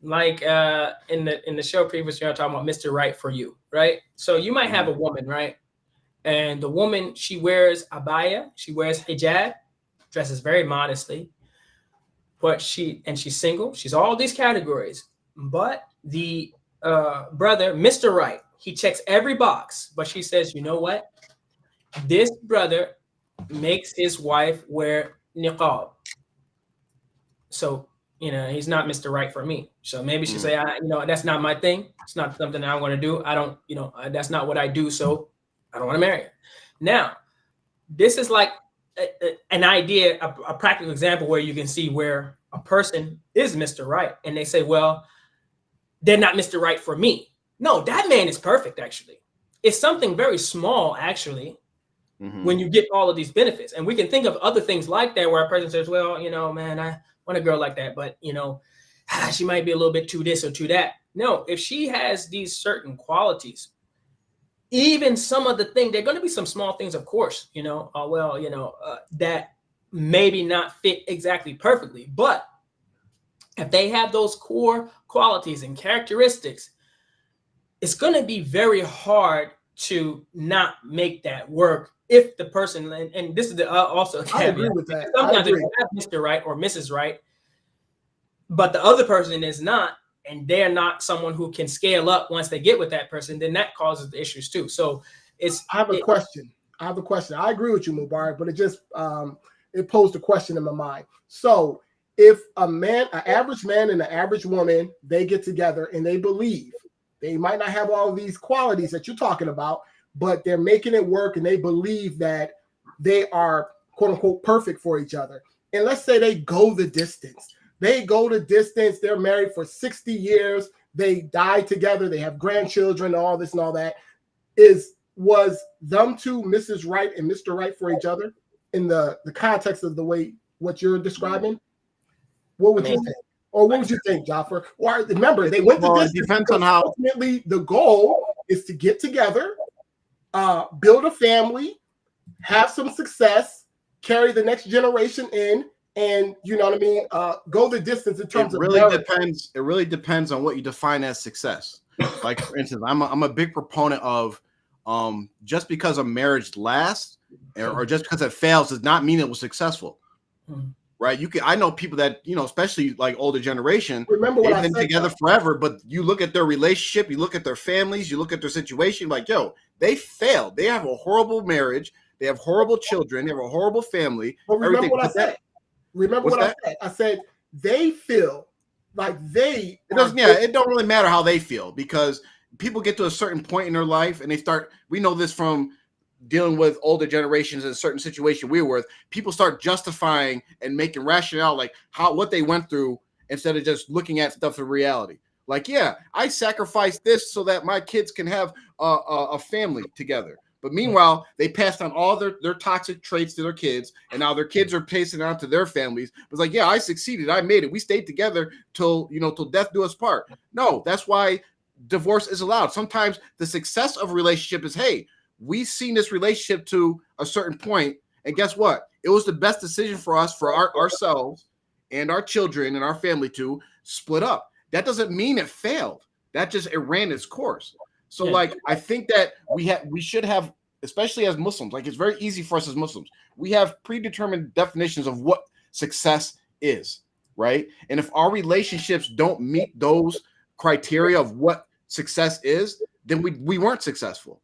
Like in the show previously, I'm talking about Mr. Right for you, right? So you might have a woman, right? And the woman, she wears abaya, she wears hijab, dresses very modestly, but she's single. She's all these categories. But the brother, Mr. Right, he checks every box, but she says, you know what? This brother makes his wife wear niqab. So, he's not Mr. Right for me. So maybe she say, that's not my thing. It's not something I want to do. I don't, that's not what I do. So I don't want to marry her. Now, this is like an idea, a practical example where you can see where a person is Mr. Right. And they say, well, they're not Mr. Right for me. No, that man is perfect, actually. It's something very small, actually, when you get all of these benefits. And we can think of other things like that where a person says, well, man, I want a girl like that, but, she might be a little bit too this or too that. No, if she has these certain qualities, even some of the things, there are going to be some small things, of course, that maybe not fit exactly perfectly. But if they have those core qualities and characteristics, it's going to be very hard to not make that work if the person, and this is also a I agree with that. Sometimes if you have Mr. Right or Mrs. Right, but the other person is not, and they're not someone who can scale up once they get with that person, then that causes the issues too. So I have a question. I agree with you, Mubarak, but it just it posed a question in my mind. So if an average man and an average woman, they get together and they believe they might not have all of these qualities that you're talking about, but they're making it work and they believe that they are quote unquote perfect for each other. And let's say they go the distance. They're married for 60 years. They die together. They have grandchildren, all this and all that. Was them two Mrs. Right and Mr. Right for each other in the context of the way what you're describing? What would you think? Or what would you think, Jaffer? Or remember, they went to distance. It depends on how. Ultimately, the goal is to get together, build a family, have some success, carry the next generation in, and you know what I mean, go the distance in terms of depends. It really depends on what you define as success. Like, for instance, I'm a big proponent of just because a marriage lasts or just because it fails does not mean it was successful. Right? I know people that, especially like older generation, remember what they've been together forever, but you look at their relationship, you look at their families, you look at their situation, like, yo, they failed. They have a horrible marriage, they have horrible children, they have a horrible family. But remember what I said. Remember what I said. I said they feel like they. It doesn't. Yeah, it don't really matter how they feel, because people get to a certain point in their life and they start. We know this from dealing with older generations in a certain situation we were with. People start justifying and making rationale like what they went through instead of just looking at stuff in reality. Like, yeah, I sacrificed this so that my kids can have a family together. But meanwhile, they passed on all their toxic traits to their kids, and now their kids are passing it on to their families. It's like, yeah, I succeeded. I made it. We stayed together till death do us part. No, that's why divorce is allowed. Sometimes the success of a relationship is, hey, we've seen this relationship to a certain point, and guess what? It was the best decision for us, for ourselves and our children and our family to split up. That doesn't mean it failed. That just, it ran its course. So, like, I think that we should have, especially as Muslims, like, it's very easy for us as Muslims. We have predetermined definitions of what success is, right? And if our relationships don't meet those criteria of what success is, then we weren't successful.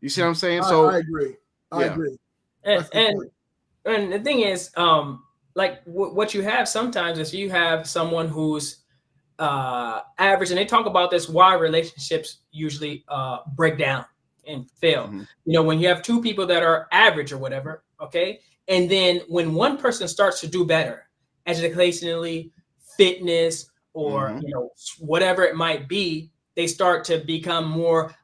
You see what I'm saying? So I agree. I agree. And the thing is, like what you have sometimes is you have someone who's average, and they talk about this, why relationships usually break down and fail. When you have two people that are average or whatever, okay, And then when one person starts to do better, educationally, fitness, or whatever it might be, they start to become more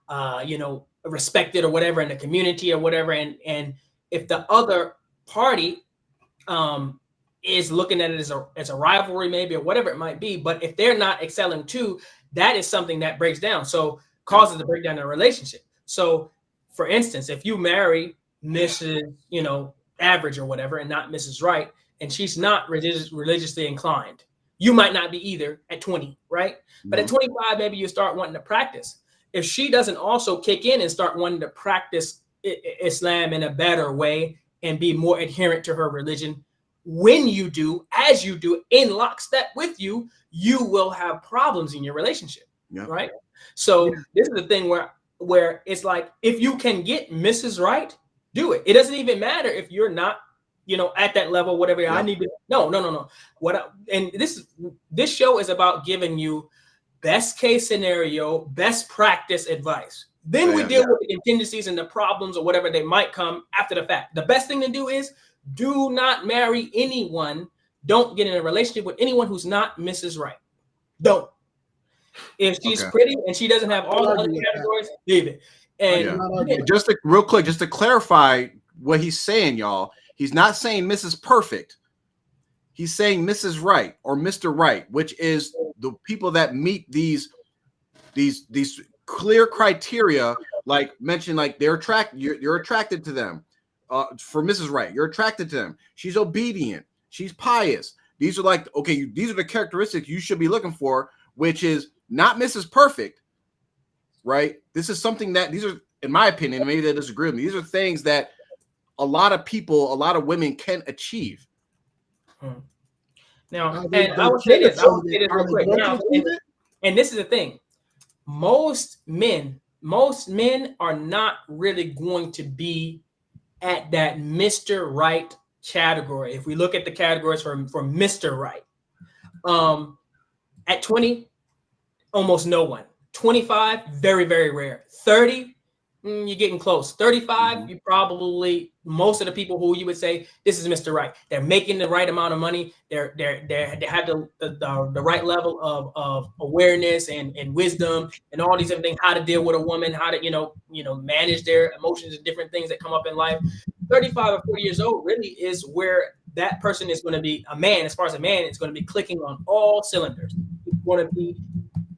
respected or whatever in the community or whatever. And if the other party is looking at it as a rivalry, maybe, or whatever it might be, but if they're not excelling too, that is something that breaks down. So causes a breakdown in a relationship. So for instance, if you marry Mrs. Average or whatever, and not Mrs. Right, and she's not religiously inclined, you might not be either at 20, right? But at 25, maybe you start wanting to practice. If she doesn't also kick in and start wanting to practice Islam in a better way and be more adherent to her religion, when you do, as you do, in lockstep with you, you will have problems in your relationship, right? So this is the thing where it's like, if you can get Mrs. Right, do it. It doesn't even matter if you're not, at that level, whatever. I need to. No. This show is about giving you best case scenario, best practice advice. Then we deal with the contingencies and the problems or whatever they might come after the fact. The best thing to do is do not marry anyone. Don't get in a relationship with anyone who's not Mrs. Right. Don't. If she's pretty and she doesn't have all the other categories, leave it. And just real quick, just to clarify what he's saying, y'all, he's not saying Mrs. Perfect. He's saying Mrs. Right or Mr. Right, which is the people that meet these clear criteria, like mentioned, like they're you're attracted to them. For Mrs. Right, you're attracted to them. She's obedient. She's pious. These are these are the characteristics you should be looking for, which is not Mrs. Perfect, right? This is something that these are, in my opinion, maybe they disagree with me. These are things that a lot of women can achieve. Now, and I would say this real quick. Now, and this is the thing. Most men are not really going to be at that Mr. Right category. If we look at the categories for Mr. Right, at 20, almost no one. 25, very, very rare. 30, you're getting close. 35, you probably, most of the people who you would say this is Mr. Right. They're making the right amount of money. They have the right level of awareness and wisdom and all these other things, how to deal with a woman, how to manage their emotions and different things that come up in life. 35 or 40 years old really is where that person is going to be a man. As far as a man, it's going to be clicking on all cylinders. It's going to be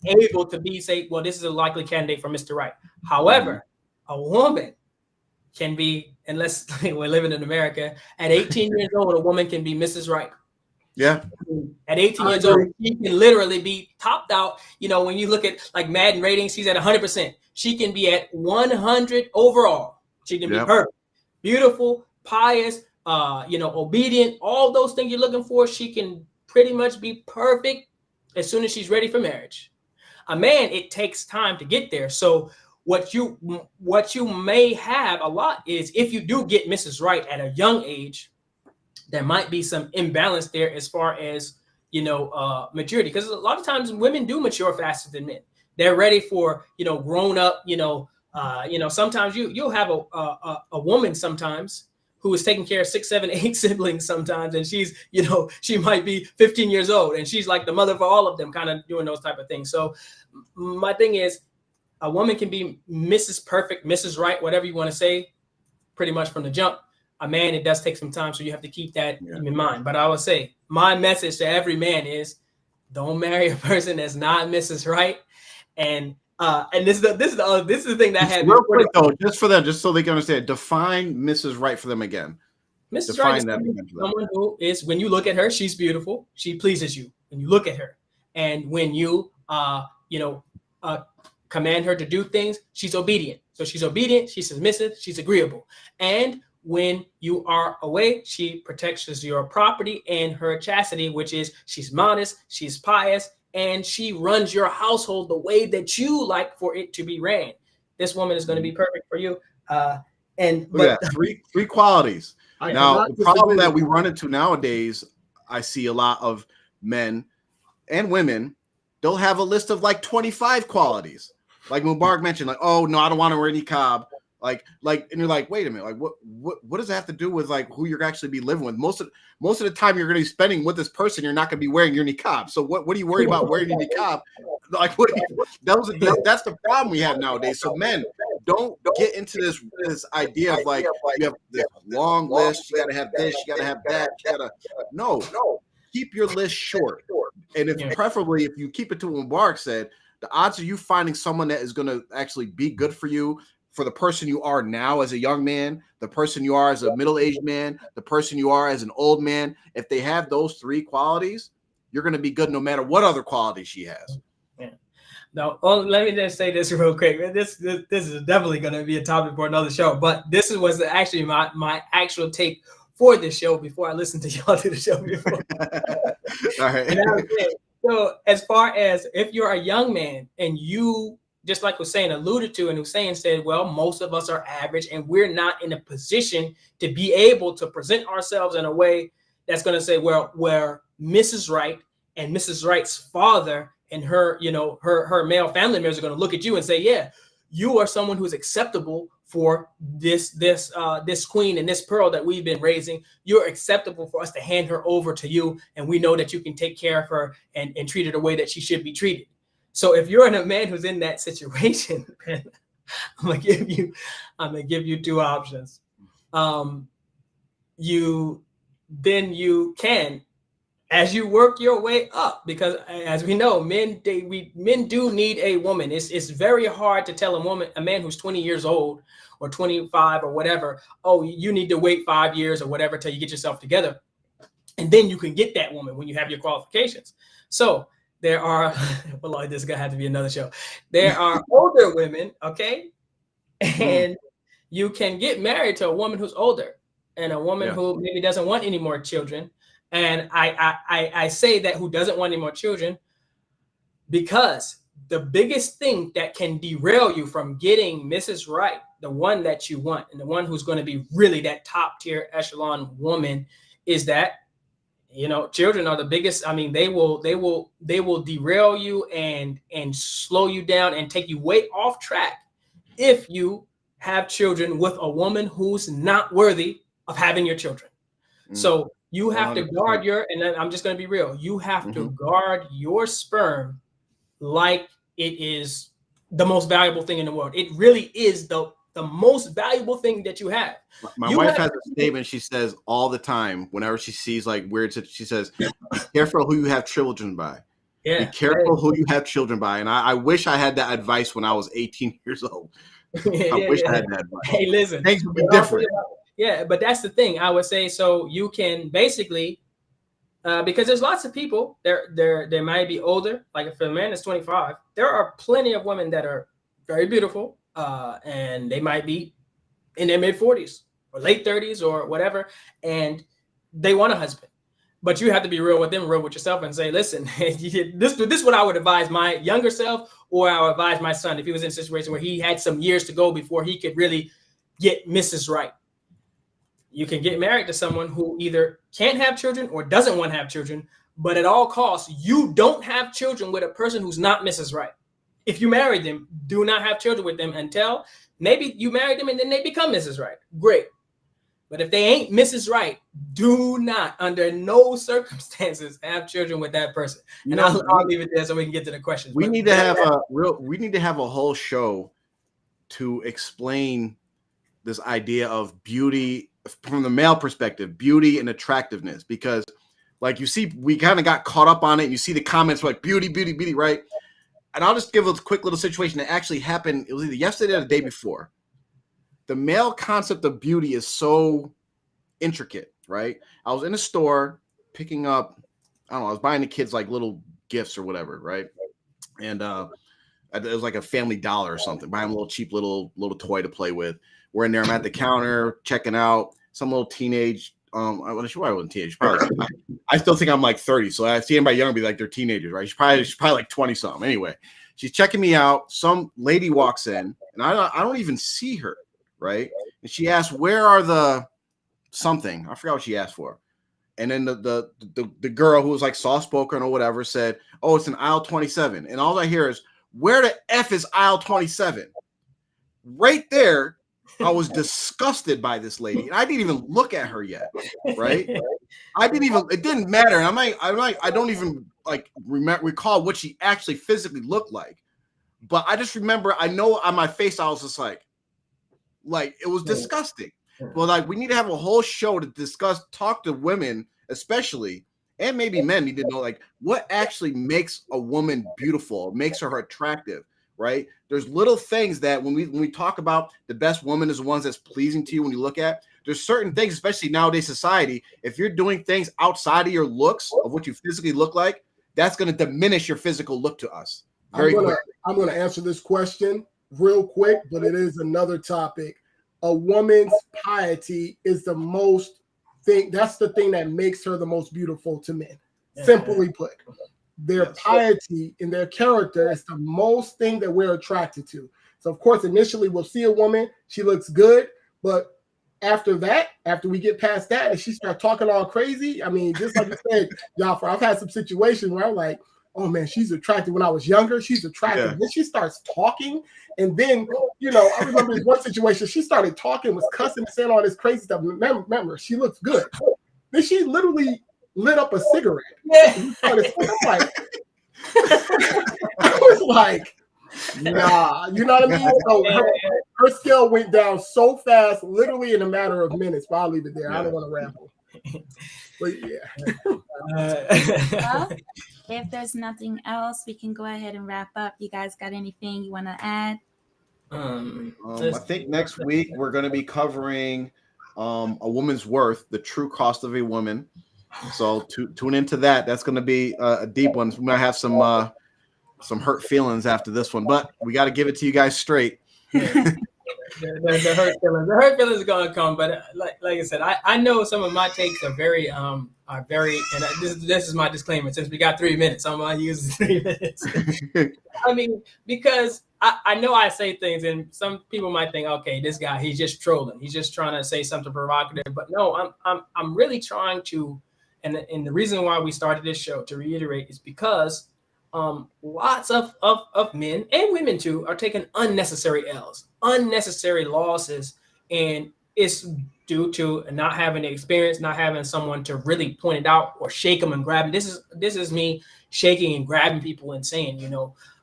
able to say, well, this is a likely candidate for Mr. Right. However, a woman can be, unless we're living in America, at 18 years old, a woman can be Mrs. Right. Yeah. At 18 years old, she can literally be topped out. When you look at like Madden ratings, she's at 100%. She can be at 100 overall. She can be perfect, beautiful, pious, obedient, all those things you're looking for. She can pretty much be perfect as soon as she's ready for marriage. A man, it takes time to get there. So what you may have a lot is, if you do get Mrs. Right at a young age, there might be some imbalance there as far as maturity, because a lot of times women do mature faster than men. They're ready for grown up. Sometimes you'll have a woman sometimes who is taking care of 6, 7, 8 siblings sometimes, and she's she might be 15 years old and she's like the mother for all of them, kind of doing those type of things. So my thing is, a woman can be Mrs. Perfect, Mrs. Right, whatever you want to say, pretty much from the jump. A man, it does take some time, so you have to keep that in mind. But I would say my message to every man is, don't marry a person that's not Mrs. Right. And this is the thing that had real quick though, just so they can understand. Define Mrs. Right for them again. Mrs. Right is someone who is, when you look at her, she's beautiful. She pleases you when you look at her, and when you command her to do things, she's obedient. So she's obedient, she's submissive, she's agreeable. And when you are away, she protects your property and her chastity, which is she's modest, she's pious, and she runs your household the way that you like for it to be ran. This woman is going to be perfect for you. Three qualities. Now, the problem that we run into nowadays, I see a lot of men and women, they'll have a list of like 25 qualities. Like Mubarak mentioned, like, oh no, I don't want to wear niqab. Like, and you're like, wait a minute, like, what does that have to do with like who you're actually be living with? Most of the time, you're going to be spending with this person. You're not going to be wearing your niqab. So what are you worried about wearing your niqab? Like, that's the problem we have nowadays. So men, don't get into this idea of like you have this long list. You got to have this. You got to have that. No. Keep your list short, and preferably if you keep it to what Mubarak said, the odds of you finding someone that is going to actually be good for you, for the person you are now as a young man, the person you are as a middle-aged man, the person you are as an old man, if they have those 3 qualities, you're going to be good no matter what other qualities she has. Yeah. Now, let me just say this real quick. This is definitely going to be a topic for another show, but this was actually my actual take for this show before I listened to y'all do the show before. All right. So as far as if you're a young man and you, just like Hussein alluded to, and Hussein said, well, most of us are average and we're not in a position to be able to present ourselves in a way that's going to say, well, where Mrs. Wright and Mrs. Wright's father and her, her male family members are going to look at you and say, yeah, you are someone who's acceptable for this queen and this pearl that we've been raising. You're acceptable for us to hand her over to you, and we know that you can take care of her and treat her the way that she should be treated. So if you're a man who's in that situation, I'm gonna give you 2 options. You can, as you work your way up, because as we know, men do need a woman. It's very hard to tell a man who's 20 years old or 25 or whatever, oh, you need to wait 5 years or whatever till you get yourself together, and then you can get that woman when you have your qualifications. So there are, well, this is gonna have to be another show. There are older women, okay, and you can get married to a woman who's older and a woman who maybe doesn't want any more children. And I say that who doesn't want any more children because the biggest thing that can derail you from getting Mrs. Right, the one that you want, and the one who's going to be really that top tier echelon woman, is that, children are the biggest. I mean, they will derail you and slow you down and take you way off track if you have children with a woman who's not worthy of having your children. So you have 100%. To guard and then I'm just going to be real. You have to guard your sperm like it is the most valuable thing in the world. It really is the most valuable thing that you have. My wife has a statement she says all the time whenever she sees like weird situations. She says, be careful who you have children by. Yeah, be careful who you have children by. And I wish I had that advice when I was 18 years old. I wish I had that advice. Hey, listen. Things would be different. Yeah, but that's the thing. I would say, so you can basically, because there's lots of people, they might be older. Like if a man is 25, there are plenty of women that are very beautiful, and they might be in their mid 40s or late 30s or whatever, and they want a husband. But you have to be real with them, real with yourself, and say, listen, this is what I would advise my younger self, or I would advise my son if he was in a situation where he had some years to go before he could really get Mrs. Right. You can get married to someone who either can't have children or doesn't want to have children, but at all costs, you don't have children with a person who's not Mrs. Right. If you marry them, do not have children with them until maybe you marry them and then they become Mrs. Right. Great. But if they ain't Mrs. Right, do not, under no circumstances, have children with that person. And I'll leave it there so we can get to the questions. We need to have a whole show to explain this idea of beauty from the male perspective, beauty and attractiveness, because like you see, we kind of got caught up on it. You see the comments like beauty, beauty, beauty, right? And I'll just give a quick little situation that actually happened. It was either yesterday or the day before. The male concept of beauty is so intricate, right? I was in a store picking up, I don't know, I was buying the kids like little gifts or whatever, right? And it was like a Family Dollar or something, buying a little cheap little toy to play with. We're in there, I'm at the counter checking out some little teenage, I'm not sure I wasn't teenage, probably. I still think I'm like 30, so I see anybody younger be like they're teenagers, right? She's probably like 20 something. Anyway, she's checking me out. Some lady walks in, and I don't even see her, right? And she asks, "Where are the something?" I forgot what she asked for. And then the girl who was like soft spoken or whatever said, "Oh, it's in aisle 27." And all I hear is, "Where the F is aisle 27?" Right there, I was disgusted by this lady, and I didn't even look at her yet. Right? I didn't even. It didn't matter. And I don't even like recall what she actually physically looked like. But I just remember. I know on my face, I was just like it was disgusting. But like, we need to have a whole show to talk to women, especially, and maybe men need to know like what actually makes a woman beautiful, makes her attractive. Right? There's little things that when we talk about the best woman is the ones that's pleasing to you when you look at. There's certain things, especially nowadays society, if you're doing things outside of your looks of what you physically look like, that's going to diminish your physical look to us. I'm going to answer this question real quick, but it is another topic. A woman's piety is the most thing. That's the thing that makes her the most beautiful to men. Simply put. Their piety and their character is the most thing that we're attracted to. So, of course, initially we'll see a woman, she looks good, but after we get past that and she starts talking all crazy, I mean, just like you said, Jafar, I've had some situations where I'm like, oh man, she's attractive. When I was younger, she's attractive. Then she starts talking, and then, I remember this one situation, she started talking, was cussing, saying all this crazy stuff. Remember, she looks good. Then she literally lit up a cigarette. I was like, nah, you know what I mean? So her scale went down so fast, literally in a matter of minutes. But I'll leave it there. I don't want to ramble. But well, if there's nothing else, we can go ahead and wrap up. You guys got anything you want to add? I think next week we're going to be covering A Woman's Worth, the true cost of a woman. So tune into that. That's going to be a deep one. We might have some hurt feelings after this one, but we got to give it to you guys straight. The hurt feelings are going to come. But like I said, I know some of my takes are very, and this is my disclaimer. Since we got 3 minutes, I'm going to use the 3 minutes. I mean, because I know I say things, and some people might think, okay, this guy, he's just trolling. He's just trying to say something provocative. But no, I'm really trying to. And the reason why we started this show, to reiterate, is because lots of men and women too are taking unnecessary L's, unnecessary losses, and it's due to not having the experience, not having someone to really point it out or shake them and grab them. This is me shaking and grabbing people and saying,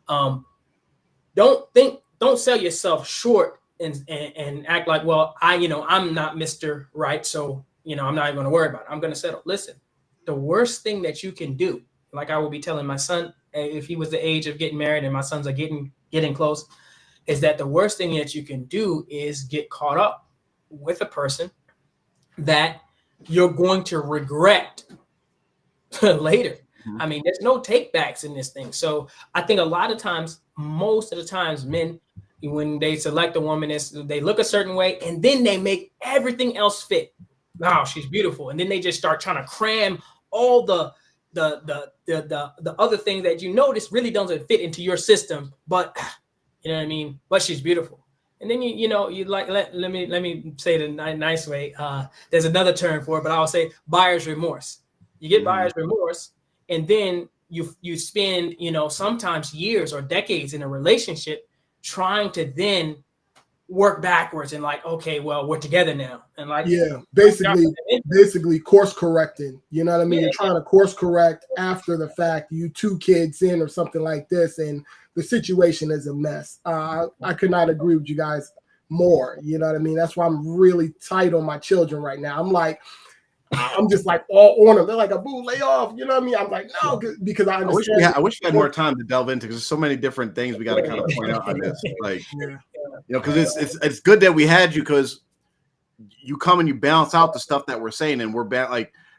don't sell yourself short and act like, well, I'm not Mr. Right, so I'm not even going to worry about it. I'm going to settle. Listen. The worst thing that you can do, like I will be telling my son, if he was the age of getting married and my sons are getting close, is that the worst thing that you can do is get caught up with a person that you're going to regret later. Mm-hmm. I mean, there's no take backs in this thing. So I think a lot of times, most of the times, men, when they select a woman, they look a certain way and then they make everything else fit. Wow, she's beautiful. And then they just start trying to cram all the other things that you notice really doesn't fit into your system, but you know what I mean? But she's beautiful. And then you like let me say it in a nice way. There's another term for it, but I'll say buyer's remorse. You get buyer's remorse, and then you spend sometimes years or decades in a relationship trying to then work backwards and like, okay, well, we're together now. And like, basically course correcting, you know what I mean? You're trying to course correct after the fact, you 2 kids in or something like this, and the situation is a mess. I could not agree with you guys more. You know what I mean? That's why I'm really tight on my children right now. I'm just like all on them. They're like, Abu, lay off. You know what I mean? I'm like, no, because I understand. I wish we had more time to delve into, because there's so many different things we got to kind of point out on this. Like, because it's good that we had you, because you come and you balance out the stuff that we're saying, and we're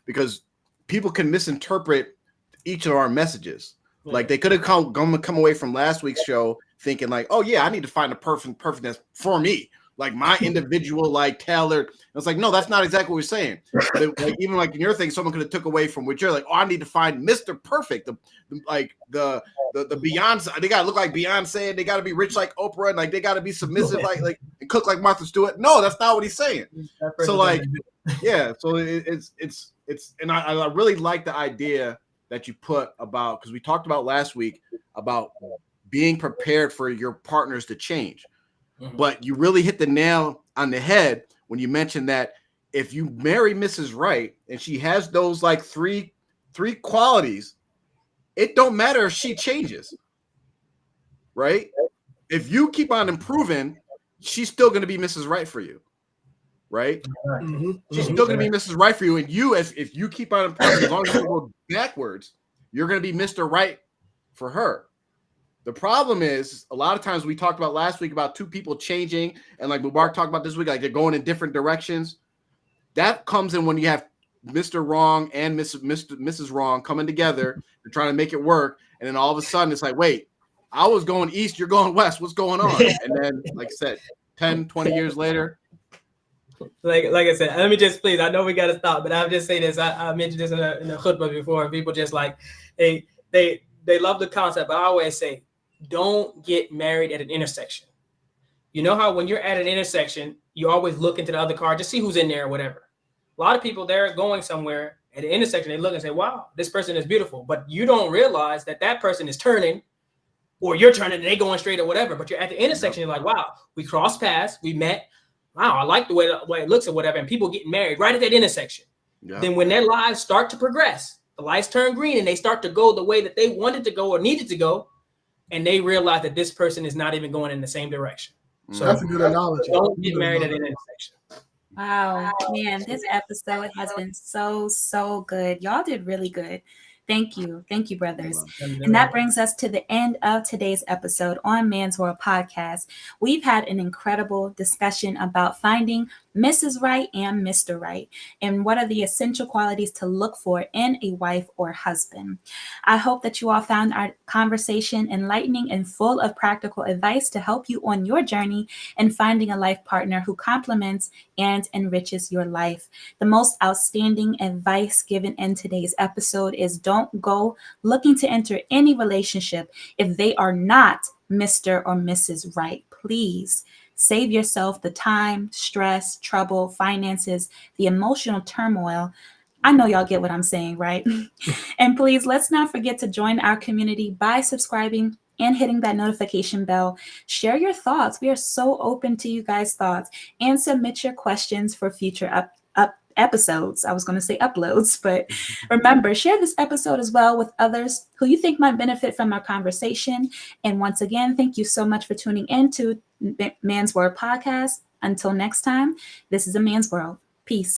because people can misinterpret each of our messages. Like, they could have come away from last week's show thinking like, oh yeah, I need to find a perfectness for me, like my individual, like tailored. It's like, no, that's not exactly what we're saying. Like, even like in your thing, someone could have took away from what you're like, oh, I need to find Mr. Perfect, the Beyonce. They gotta look like Beyonce, and they gotta be rich like Oprah, and like they gotta be submissive like and cook like Martha Stewart. No, that's not what he's saying. So like, yeah, so it's and I really like the idea that you put about, because we talked about last week about being prepared for your partners to change. But you really hit the nail on the head when you mentioned that if you marry Mrs. Right and she has those like three qualities, it don't matter if she changes, right? If you keep on improving, she's still going to be Mrs. Right for you, right? She's still going to be Mrs. Right for you. And you, if you keep on improving, as long as you go backwards, you're going to be Mr. Right for her. The problem is a lot of times we talked about last week about two people changing, and like Mubarak talked about this week, like they're going in different directions. That comes in when you have Mr. Wrong and Mrs. Wrong coming together. They're trying to make it work, and then all of a sudden it's like, wait, I was going east, you're going west. What's going on? And then, like I said, 10, 20 years later. Like I said, let me just please, I know we got to stop, but I'll just say this. I mentioned this in the khutbah before, and people just like, they love the concept, but I always say, don't get married at an intersection. You know how when you're at an intersection, you always look into the other car, just see who's in there or whatever. A lot of people, they're going somewhere at an intersection, they look and say, wow, this person is beautiful. But you don't realize that that person is turning, or you're turning and they going straight or whatever. But you're at the intersection, you're like, wow, we crossed paths, we met. Wow, I like the way it looks or whatever. And people getting married right at that intersection. Yeah. Then when their lives start to progress, the lights turn green and they start to go the way that they wanted to go or needed to go, and they realize that this person is not even going in the same direction. So that's a good analogy. Don't get married at an intersection. Wow, man, this episode has been so good. Y'all did really good. Thank you, brothers. And that brings us to the end of today's episode on Man's World Podcast. We've had an incredible discussion about finding Mrs. Right and Mr. Right, and what are the essential qualities to look for in a wife or husband. I hope that you all found our conversation enlightening and full of practical advice to help you on your journey in finding a life partner who complements and enriches your life. The most outstanding advice given in today's episode is don't go looking to enter any relationship if they are not Mr. or Mrs. Right. Please save yourself the time, stress, trouble, finances, the emotional turmoil. I know y'all get what I'm saying, right? And please, let's not forget to join our community by subscribing and hitting that notification bell. Share your thoughts. We are so open to you guys' thoughts, and submit your questions for future episodes. I was going to say uploads, but remember, share this episode as well with others who you think might benefit from our conversation. And once again, thank you so much for tuning in to Man's World Podcast. Until next time, this is A Man's World. Peace.